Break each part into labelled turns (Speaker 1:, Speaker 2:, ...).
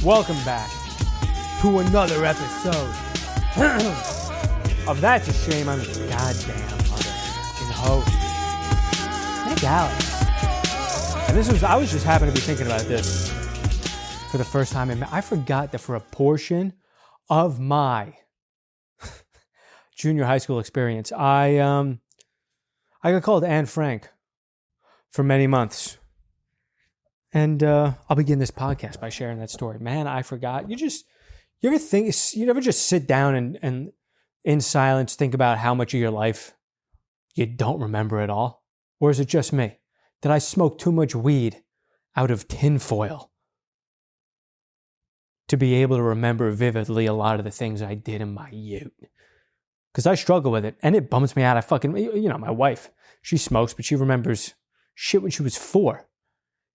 Speaker 1: Welcome back to another episode of That's a Shame I'm a Goddamn Motherfucking Host. Thank Alex. And I was just happen to be thinking about this for the first time. And I forgot that for a portion of my junior high school experience, I got called Anne Frank for many months. And I'll begin this podcast by sharing that story. Man, I forgot. You ever just sit down and in silence think about how much of your life you don't remember at all? Or is it just me? Did I smoke too much weed out of tinfoil to be able to remember vividly a lot of the things I did in my youth? Because I struggle with it, and it bums me out. My wife, she smokes, but she remembers shit when she was 4.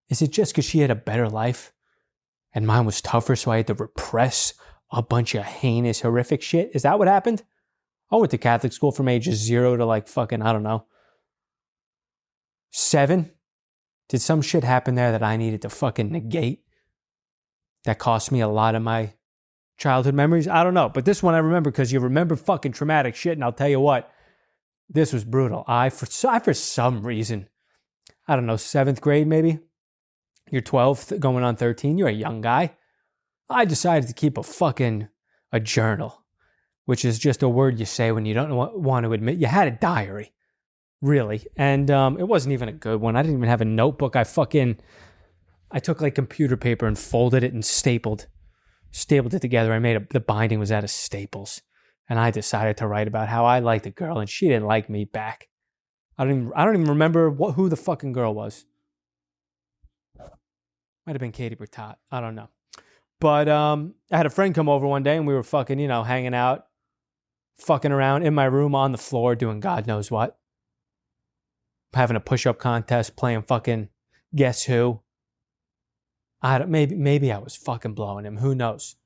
Speaker 1: Is it just because she had a better life and mine was tougher, so I had to repress a bunch of heinous, horrific shit? Is that what happened? I went to Catholic school from ages 0 to 7. Did some shit happen there that I needed to fucking negate? That cost me a lot of my childhood memories? I don't know. But this one I remember because you remember fucking traumatic shit, and I'll tell you what, this was brutal. For some reason, I don't know, 7th grade maybe? You're 12, going on 13. You're a young guy. I decided to keep a journal, which is just a word you say when you don't want to admit you had a diary, really. And it wasn't even a good one. I didn't even have a notebook. I took like computer paper and folded it and stapled it together. The binding was out of staples. And I decided to write about how I liked a girl and she didn't like me back. I don't even remember who the fucking girl was. Might have been Katie Bertot. I don't know. But I had a friend come over one day and we were fucking, hanging out, fucking around in my room on the floor doing God knows what. Having a push-up contest, playing fucking Guess Who. Maybe I was fucking blowing him. Who knows?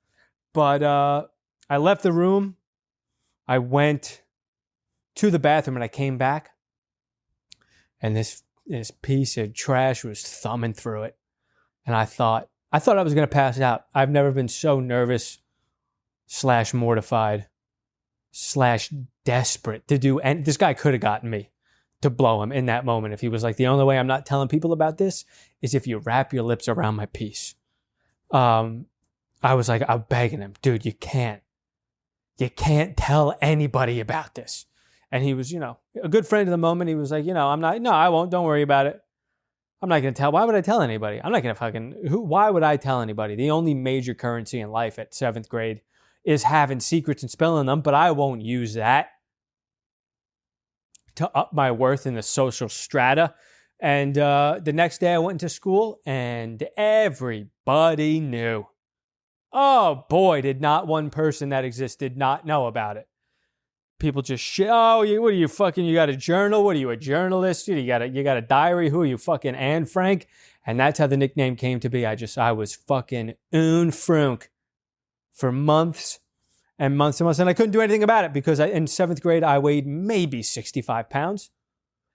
Speaker 1: But I left the room. I went to the bathroom and I came back. And this piece of trash was thumbing through it. And I thought I was going to pass out. I've never been so nervous / mortified / desperate to do. And this guy could have gotten me to blow him in that moment. If he was like, the only way I'm not telling people about this is if you wrap your lips around my piece. I was like, I'm begging him, dude, you can't tell anybody about this. And he was, a good friend of the moment. He was like, I won't, don't worry about it. I'm not going to tell. Why would I tell anybody? I'm not going to why would I tell anybody? The only major currency in life at 7th grade is having secrets and spilling them, but I won't use that to up my worth in the social strata. And the next day I went into school and everybody knew. Oh boy, did not one person that existed not know about it. People just shit. Oh, what are you fucking? You got a journal? What are you, a journalist? You got a diary? Who are you, fucking Anne Frank? And that's how the nickname came to be. I was fucking Une Frank for months and months and months, and I couldn't do anything about it because in 7th grade I weighed maybe 65 pounds,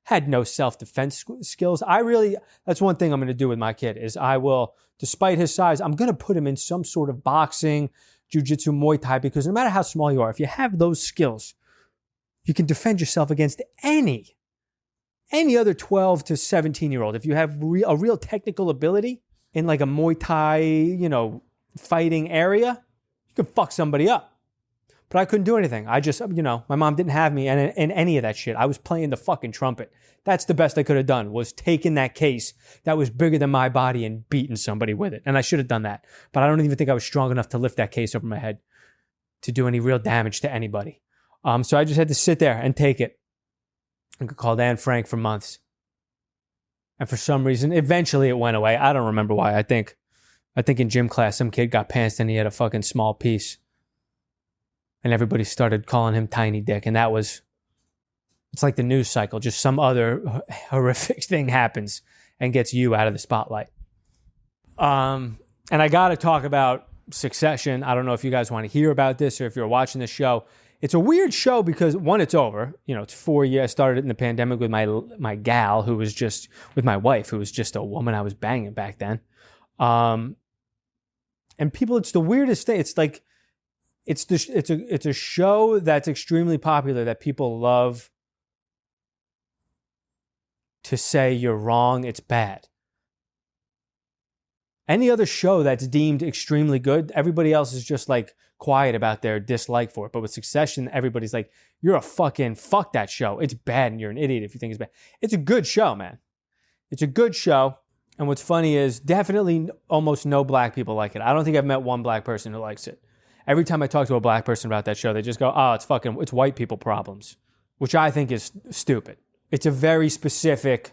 Speaker 1: had no self-defense skills. That's one thing I'm going to do with my kid is I will, despite his size, I'm going to put him in some sort of boxing, jiu-jitsu, Muay Thai, because no matter how small you are, if you have those skills, you can defend yourself against any other 12 to 17-year-old. If you have a real technical ability in like a Muay Thai, fighting area, you can fuck somebody up. But I couldn't do anything. I just, my mom didn't have me in any of that shit. I was playing the fucking trumpet. That's the best I could have done, was taking that case that was bigger than my body and beating somebody with it. And I should have done that. But I don't even think I was strong enough to lift that case over my head to do any real damage to anybody. So I just had to sit there and take it. I got called Anne Frank for months. And for some reason, eventually it went away. I don't remember why. I think in gym class, some kid got pantsed and he had a fucking small piece. And everybody started calling him Tiny Dick. And it's like the news cycle. Just some other horrific thing happens and gets you out of the spotlight. And I got to talk about Succession. I don't know if you guys want to hear about this or if you're watching this show. It's a weird show because, one, it's over. It's 4 years. I started it in the pandemic with my gal, with my wife, who was just a woman I was banging back then. And people, it's the weirdest thing. It's like, it's a show that's extremely popular that people love to say you're wrong, it's bad. Any other show that's deemed extremely good, everybody else is just like quiet about their dislike for it. But with Succession, everybody's like, you're a fucking fuck that show. It's bad and you're an idiot if you think it's bad. It's a good show, man. It's a good show. And what's funny is definitely almost no black people like it. I don't think I've met one black person who likes it. Every time I talk to a black person about that show, they just go, oh, it's white people problems, which I think is stupid. It's a very specific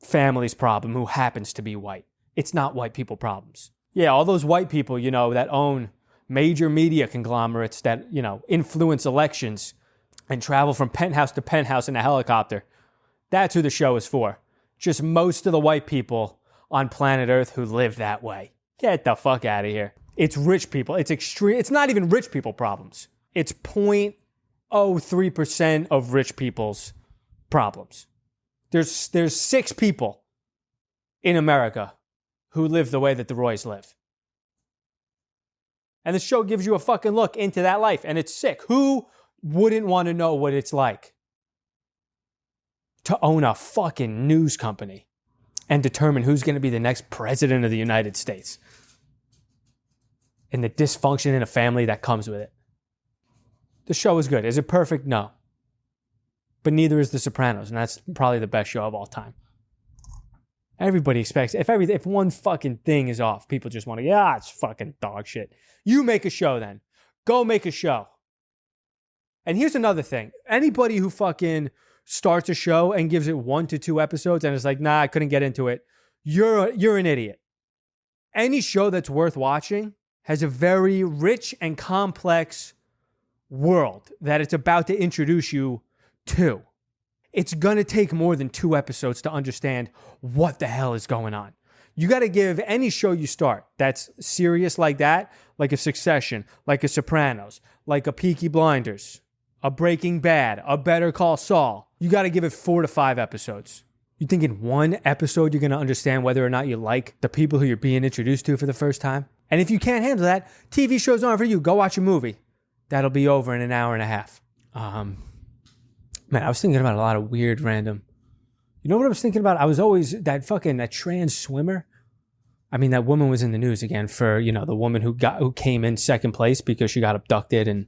Speaker 1: family's problem who happens to be white. It's not white people problems. Yeah, all those white people, that own major media conglomerates that, influence elections and travel from penthouse to penthouse in a helicopter. That's who the show is for. Just most of the white people on planet Earth who live that way. Get the fuck out of here. It's rich people. It's extreme. It's not even rich people problems. It's 0.03% of rich people's problems. There's 6 people in America who live the way that the Roys live. And the show gives you a fucking look into that life, and it's sick. Who wouldn't want to know what it's like to own a fucking news company and determine who's going to be the next president of the United States? And the dysfunction in a family that comes with it. The show is good. Is it perfect? No. But neither is The Sopranos, and that's probably the best show of all time. Everybody expects, if one fucking thing is off, people just want to, it's fucking dog shit. You make a show then. Go make a show. And here's another thing. Anybody who fucking starts a show and gives it 1 to 2 episodes and is like, nah, I couldn't get into it, you're an idiot. Any show that's worth watching has a very rich and complex world that it's about to introduce you to. It's going to take more than 2 episodes to understand what the hell is going on. You got to give any show you start that's serious like that, like a Succession, like a Sopranos, like a Peaky Blinders, a Breaking Bad, a Better Call Saul. You got to give it 4 to 5 episodes. You think in 1 episode you're going to understand whether or not you like the people who you're being introduced to for the first time? And if you can't handle that, TV shows aren't for you. Go watch a movie. That'll be over in an hour and a half. Man, I was thinking about a lot of weird random. You know what I was thinking about? I was always that trans swimmer. I mean, that woman was in the news again for, the woman who came in second place because she got abducted and,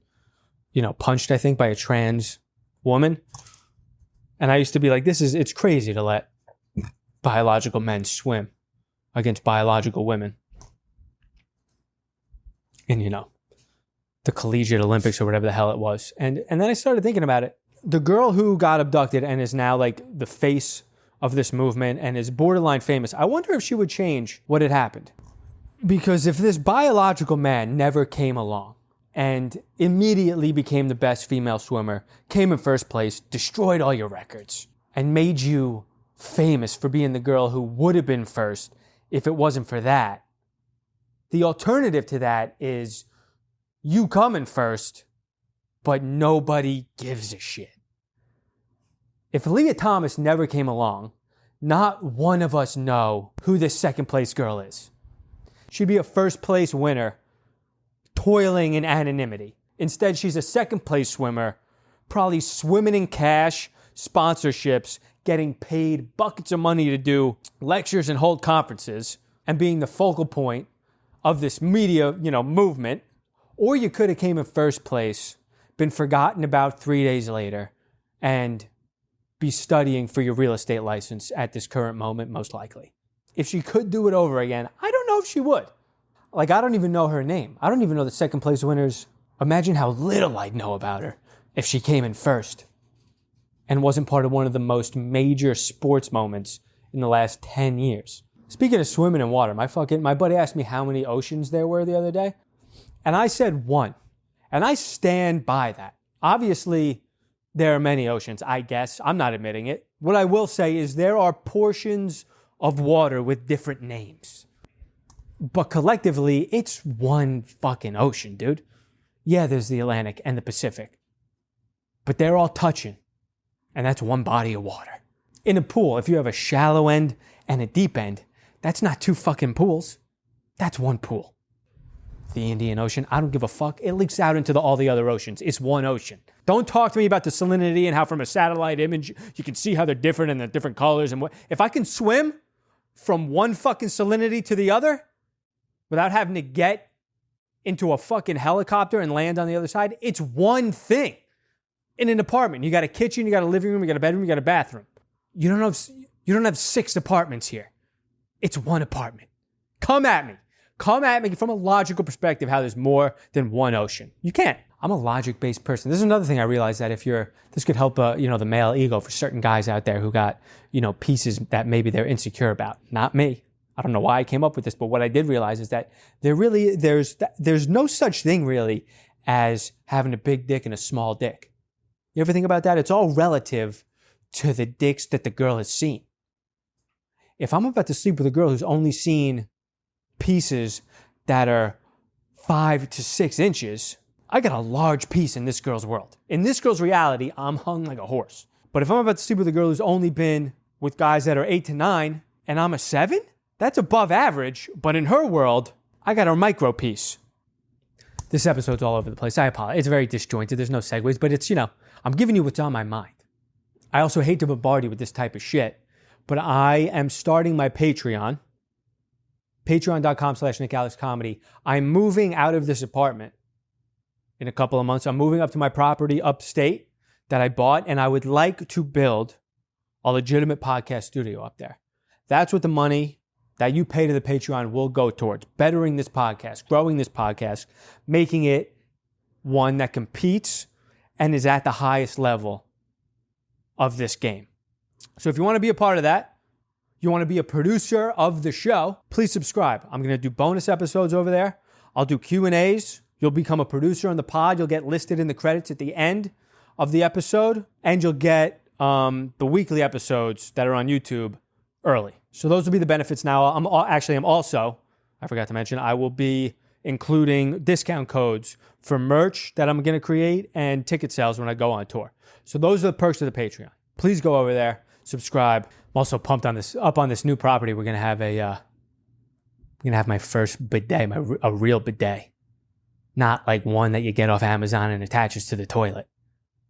Speaker 1: punched, I think, by a trans woman. And I used to be like, it's crazy to let biological men swim against biological women. And, the collegiate Olympics or whatever the hell it was. And then I started thinking about it. The girl who got abducted and is now like the face of this movement and is borderline famous, I wonder if she would change what had happened. Because if this biological man never came along and immediately became the best female swimmer, came in first place, destroyed all your records, and made you famous for being the girl who would have been first if it wasn't for that, the alternative to that is you coming first, but nobody gives a shit. If Leah Thomas never came along, not one of us know who this second place girl is. She'd be a first place winner, toiling in anonymity. Instead, she's a second place swimmer, probably swimming in cash, sponsorships, getting paid buckets of money to do lectures and hold conferences, and being the focal point of this media, movement. Or you could have came in first place, been forgotten about 3 days later, and be studying for your real estate license at this current moment, most likely. If she could do it over again, I don't know if she would. Like, I don't even know her name. I don't even know the second place winners. Imagine how little I'd know about her if she came in first and wasn't part of one of the most major sports moments in the last 10 years. Speaking of swimming in water, my buddy asked me how many oceans there were the other day, and I said 1. And I stand by that. Obviously, there are many oceans, I guess. I'm not admitting it. What I will say is there are portions of water with different names. But collectively, it's one fucking ocean, dude. Yeah, there's the Atlantic and the Pacific. But they're all touching. And that's one body of water. In a pool, if you have a shallow end and a deep end, that's not 2 fucking pools. That's one pool. the Indian Ocean. I don't give a fuck. It leaks out into all the other oceans. It's one ocean. Don't talk to me about the salinity and how from a satellite image you can see how they're different and they're different colors and what. If I can swim from one fucking salinity to the other without having to get into a fucking helicopter and land on the other side, it's one thing. In an apartment, you got a kitchen, you got a living room, you got a bedroom, you got a bathroom. You don't have 6 apartments here. It's one apartment. Come at me. Come at me from a logical perspective how there's more than one ocean. You can't. I'm a logic-based person. This is another thing I realized that this could help, the male ego for certain guys out there who got, pieces that maybe they're insecure about. Not me. I don't know why I came up with this, but what I did realize is that there's no such thing really as having a big dick and a small dick. You ever think about that? It's all relative to the dicks that the girl has seen. If I'm about to sleep with a girl who's only seen pieces that are 5 to 6 inches, I got a large piece in this girl's world. In this girl's reality, I'm hung like a horse. But if I'm about to sleep with a girl who's only been with guys that are 8 to 9 and I'm a 7, that's above average. But in her world, I got a micro piece. This episode's all over the place. I apologize. It's very disjointed. There's no segues, but it's, I'm giving you what's on my mind. I also hate to bombard you with this type of shit, but I am starting my Patreon, patreon.com/NickAlexComedy. I'm moving out of this apartment in a couple of months. I'm moving up to my property upstate that I bought, and I would like to build a legitimate podcast studio up there. That's what the money that you pay to the Patreon will go towards. Bettering this podcast, growing this podcast, making it one that competes and is at the highest level of this game. So if you want to be a part of that, you want to be a producer of the show, please subscribe. I'm going to do bonus episodes over there. I'll do Q&As. You'll become a producer on the pod. You'll get listed in the credits at the end of the episode, and you'll get the weekly episodes that are on YouTube early. So those will be the benefits now. I'm also, I forgot to mention, I will be including discount codes for merch that I'm going to create and ticket sales when I go on tour. So those are the perks of the Patreon. Please go over there, subscribe. I'm also pumped on this new property. We're going to have my first bidet, a real bidet. Not like one that you get off Amazon and attaches to the toilet,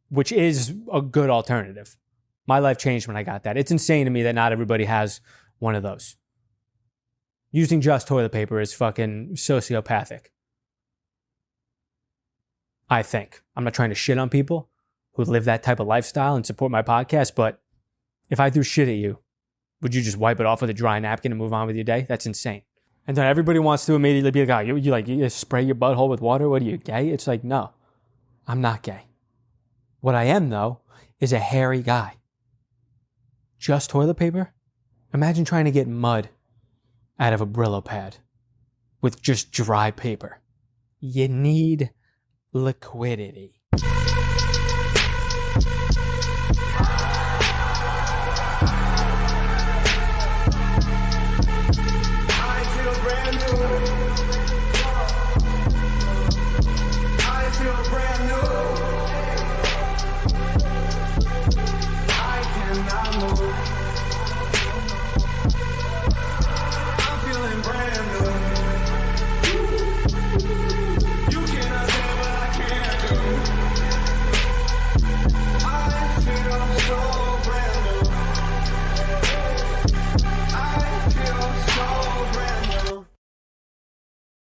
Speaker 1: which is a good alternative. My life changed when I got that. It's insane to me that not everybody has one of those. Using just toilet paper is fucking sociopathic. I think. I'm not trying to shit on people who live that type of lifestyle and support my podcast, but if I threw shit at you, would you just wipe it off with a dry napkin and move on with your day? That's insane. And then everybody wants to immediately be like, oh, you spray your butthole with water? What are you, gay? It's like, no, I'm not gay. What I am, though, is a hairy guy. Just toilet paper? Imagine trying to get mud out of a Brillo pad with just dry paper. You need liquidity.